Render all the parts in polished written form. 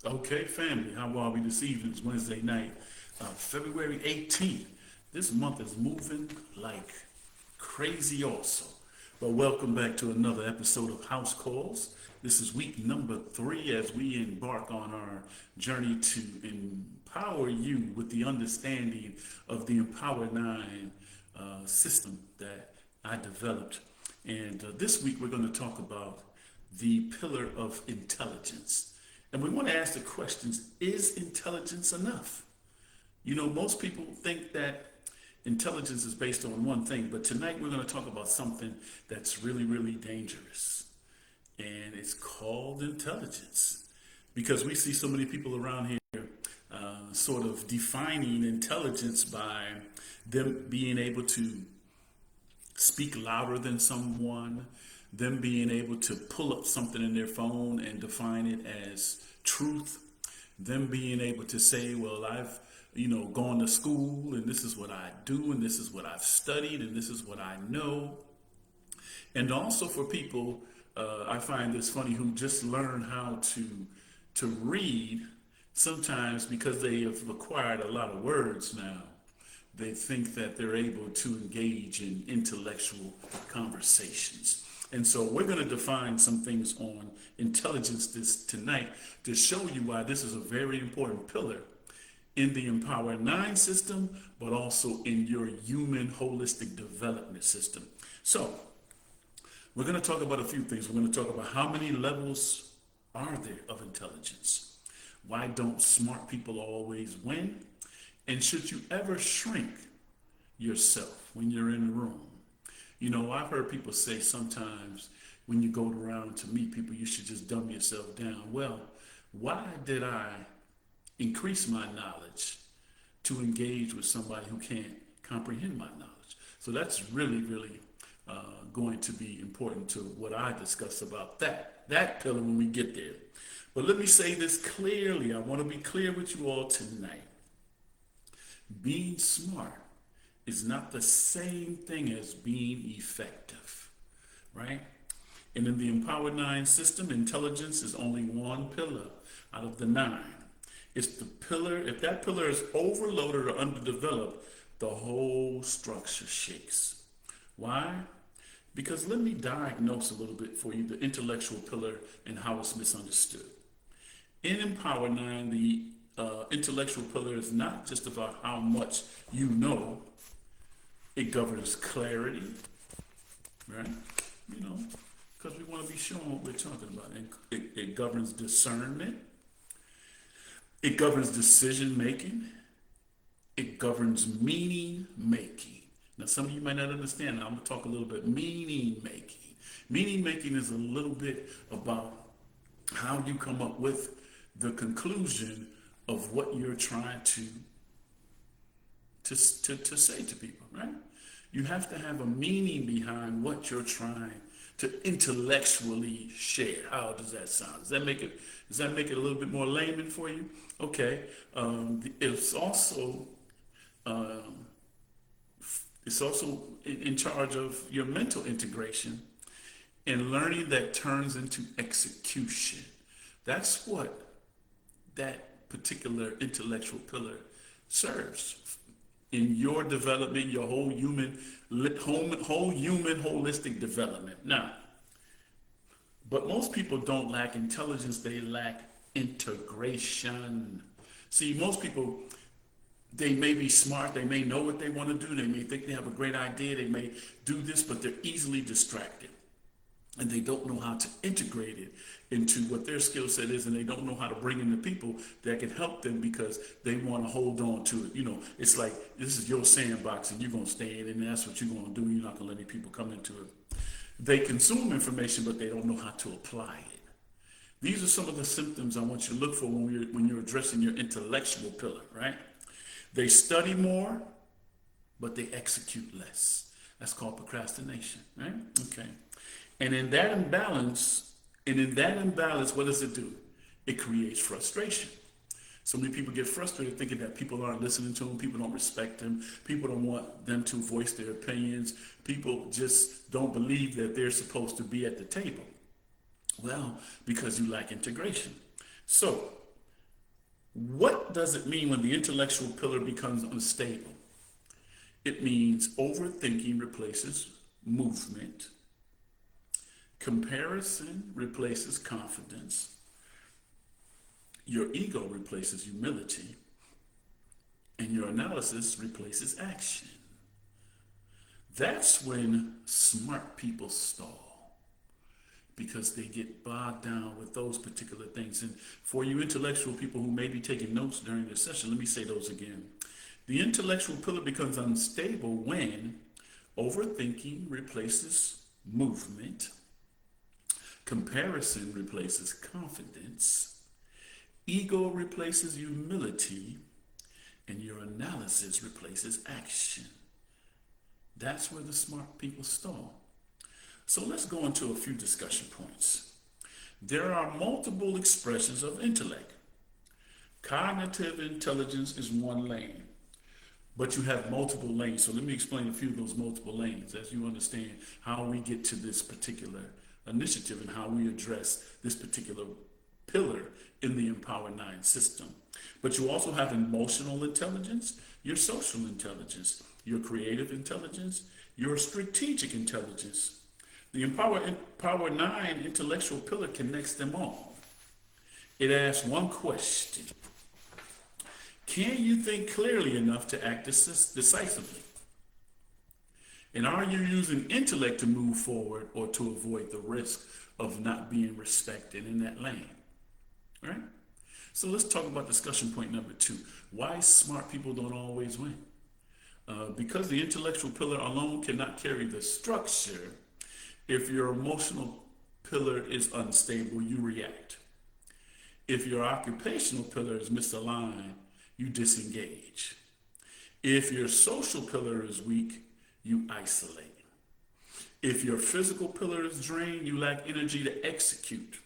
Okay, family, how are we this evening? It's Wednesday night, February 18th. This month is moving like crazy also. But welcome back to another episode of House Calls. This is week number 3 as we embark on our journey to empower you with the understanding of the Empower 9 system that I developed. And this week we're going to talk about the pillar of intelligence. And we want to ask the questions, is intelligence enough? You know, most people think that intelligence is based on one thing, but tonight we're going to talk about something that's really, really dangerous. And it's called intelligence. Because we see so many people around here sort of defining intelligence by them being able to speak louder than someone, them being able to pull up something in their phone and define it as truth, them being able to say, well, I've gone to school and this is what I do and this is what I've studied and this is what I know. And also for people, I find this funny, who just learn how to read sometimes because they have acquired a lot of words now. They think that they're able to engage in intellectual conversations. And so we're going to define some things on intelligence tonight to show you why this is a very important pillar in the Empower 9 system, but also in your human holistic development system. So we're going to talk about a few things. We're going to talk about how many levels are there of intelligence? Why don't smart people always win? And should you ever shrink yourself when you're in a room? You know, I've heard people say sometimes when you go around to meet people, you should just dumb yourself down. Well, why did I increase my knowledge to engage with somebody who can't comprehend my knowledge? So that's really, really going to be important to what I discuss about that pillar when we get there. But let me say this clearly. I want to be clear with you all tonight. Being smart is not the same thing as being effective, right? And in the Empower 9 system, intelligence is only one pillar out of the 9. It's the pillar, if that pillar is overloaded or underdeveloped, the whole structure shakes. Why? Because let me diagnose a little bit for you the intellectual pillar and how it's misunderstood. In Empower 9, the intellectual pillar is not just about how much you know. It governs clarity, right? You know, because we want to be showing what we're talking about. And it governs discernment. It governs decision making. It governs meaning making. Now, some of you might not understand. I'm going to talk a little bit meaning making. Meaning making is a little bit about how you come up with the conclusion of what you're trying to say to people, right? You have to have a meaning behind what you're trying to intellectually share. How does that sound? Does that make it a little bit more layman for you? Okay. It's also in charge of your mental integration and learning that turns into execution. That's what that particular intellectual pillar serves in your development, your whole human holistic development. Now, but most people don't lack intelligence, they lack integration. See, most people, they may be smart, they may know what they want to do, they may think they have a great idea, they may do this, but they're easily distracted. And they don't know how to integrate it into what their skill set is, and they don't know how to bring in the people that can help them because they want to hold on to it. You know, it's like, this is your sandbox and you're going to stay in it, and that's what you're going to do. You're not going to let any people come into it. They consume information, but they don't know how to apply it. These are some of the symptoms I want you to look for when you're addressing your intellectual pillar, right? They study more, but they execute less. That's called procrastination, right? Okay. And in that imbalance, what does it do? It creates frustration. So many people get frustrated thinking that people aren't listening to them, people don't respect them, people don't want them to voice their opinions, people just don't believe that they're supposed to be at the table. Well, because you lack integration. So What does it mean when the intellectual pillar becomes unstable? It means overthinking replaces movement, comparison replaces confidence, your ego replaces humility, and your analysis replaces action. That's when smart people stall because they get bogged down with those particular things. And for you intellectual people who may be taking notes during this session, let me say those again. The intellectual pillar becomes unstable when overthinking replaces movement, comparison replaces confidence, ego replaces humility, and your analysis replaces action. That's where the smart people stall. So let's go into a few discussion points. There are multiple expressions of intellect. Cognitive intelligence is one lane, but you have multiple lanes. So let me explain a few of those multiple lanes as you understand how we get to this particular initiative and how we address this particular pillar in the Empower 9 system. But you also have emotional intelligence, your social intelligence, your creative intelligence, your strategic intelligence. The Empower 9 intellectual pillar connects them all. It asks one question. Can you think clearly enough to act decisively? And are you using intellect to move forward or to avoid the risk of not being respected in that lane? All right? So let's talk about discussion point number 2. Why smart people don't always win. Because the intellectual pillar alone cannot carry the structure. If your emotional pillar is unstable, you react. If your occupational pillar is misaligned, you disengage. If your social pillar is weak, you isolate. If your physical pillar is drained, you lack energy to execute.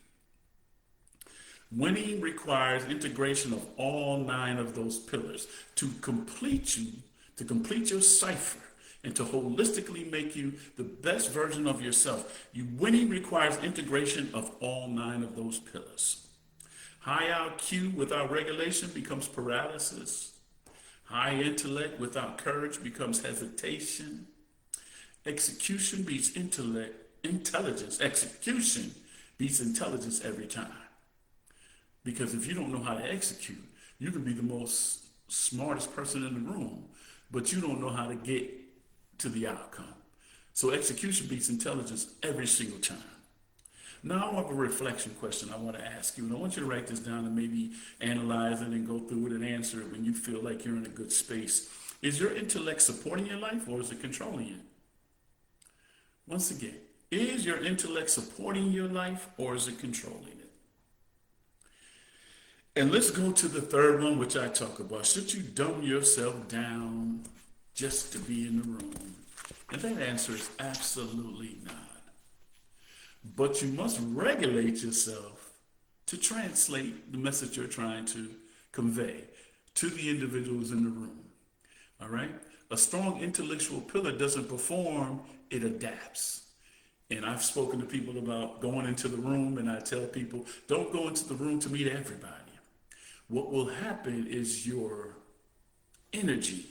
Winning requires integration of all 9 of those pillars to complete your cipher, and to holistically make you the best version of yourself. Winning requires integration of all 9 of those pillars. High IQ without regulation becomes paralysis. High intellect without courage becomes hesitation. Execution beats intelligence. Execution beats intelligence every time. Because if you don't know how to execute, you can be the most smartest person in the room, but you don't know how to get to the outcome. So execution beats intelligence every single time. Now I have a reflection question I want to ask you, and I want you to write this down and maybe analyze it and go through it and answer it when you feel like you're in a good space. Is your intellect supporting your life or is it controlling you? Once again, is your intellect supporting your life or is it controlling it? And let's go to the third one, which I talk about. Should you dumb yourself down just to be in the room? And that answer is absolutely not. But you must regulate yourself to translate the message you're trying to convey to the individuals in the room. All right? A strong intellectual pillar doesn't perform, it adapts. And I've spoken to people about going into the room, and I tell people, don't go into the room to meet everybody. What will happen is your energy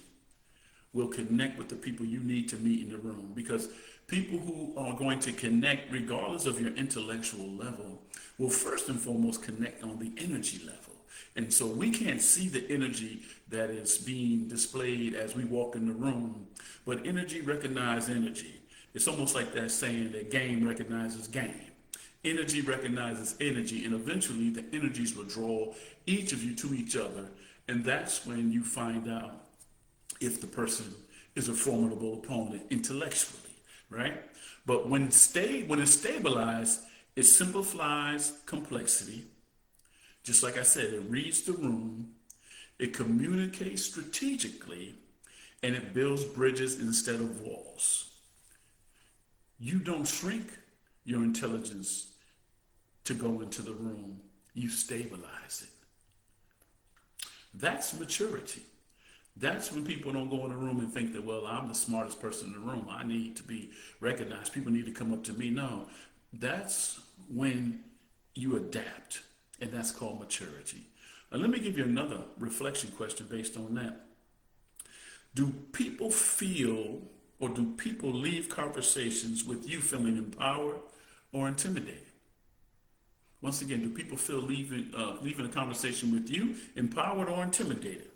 will connect with the people you need to meet in the room, because people who are going to connect regardless of your intellectual level will first and foremost connect on the energy level. And so we can't see the energy that is being displayed as we walk in the room, but energy recognizes energy. It's almost like that saying that game recognizes game. Energy recognizes energy, and eventually the energies will draw each of you to each other, and that's when you find out if the person is a formidable opponent intellectually, right? But when it's stabilized, it simplifies complexity. Just like I said, it reads the room, it communicates strategically, and it builds bridges instead of walls. You don't shrink your intelligence to go into the room, you stabilize it. That's maturity. That's when people don't go in the room and think that, well, I'm the smartest person in the room, I need to be recognized, people need to come up to me. No, that's when you adapt, and that's called maturity. Let me give you another reflection question based on that. Do people feel or do people leave conversations with you feeling empowered or intimidated? Once again, do people feel leaving a conversation with you empowered or intimidated?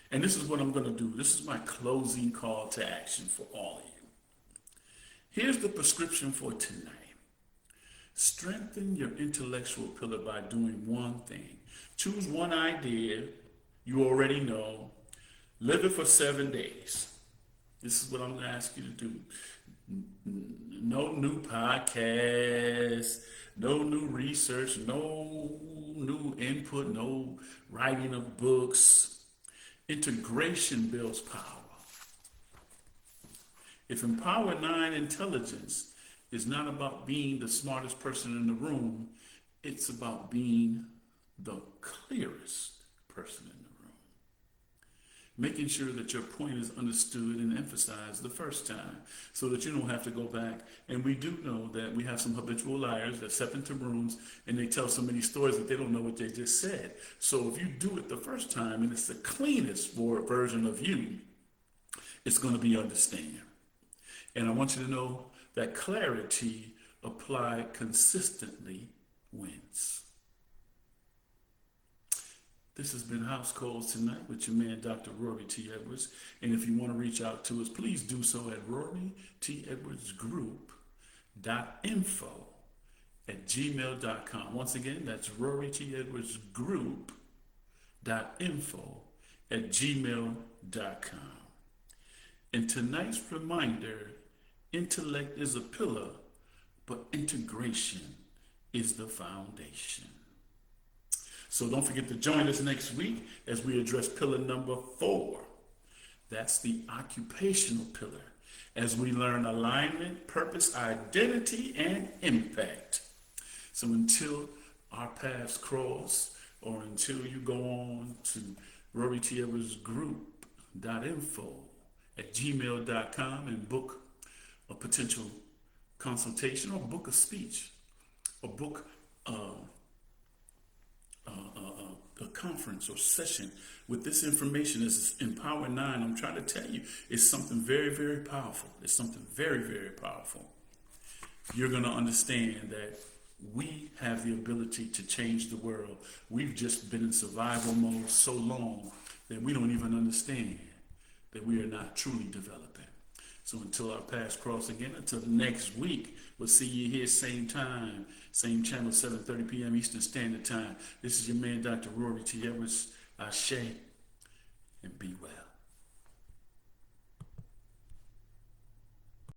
And this is what I'm going to do. This is my closing call to action for all of you. Here's the prescription for tonight. Strengthen your intellectual pillar by doing one thing. Choose one idea you already know. Live it for 7 days. This is what I'm going to ask you to do. No new podcasts, no new research, no new input, no writing of books. Integration builds power. If Empower 9 intelligence is not about being the smartest person in the room, it's about being the clearest person in the room. Making sure that your point is understood and emphasized the first time so that you don't have to go back. And we do know that we have some habitual liars that step into rooms and they tell so many stories that they don't know what they just said. So if you do it the first time and it's the cleanest version of you, it's going to be understanding. And I want you to know that clarity applied consistently wins. This has been House Calls Tonight with your man, Dr. Rory T. Edwards. And if you want to reach out to us, please do so at rorytedwardsgroup.info@gmail.com. Once again, that's rorytedwardsgroup.info@gmail.com. And tonight's reminder, intellect is a pillar, but integration is the foundation. So don't forget to join us next week as we address pillar number 4. That's the occupational pillar, as we learn alignment, purpose, identity, and impact. So until our paths cross, or until you go on to rorytedwardsgroup.info@gmail.com and book a potential consultation or book a speech or book a conference or session with this information. Is Empower 9. I'm trying to tell you, it's something very, very powerful. It's something very, very powerful. You're going to understand that we have the ability to change the world. We've just been in survival mode so long that we don't even understand that we are not truly developing. So until our paths cross again, until next week, we'll see you here same time, same channel, 7:30 p.m. Eastern Standard Time. This is your man, Dr. Rory T. Edwards. Ashe, and be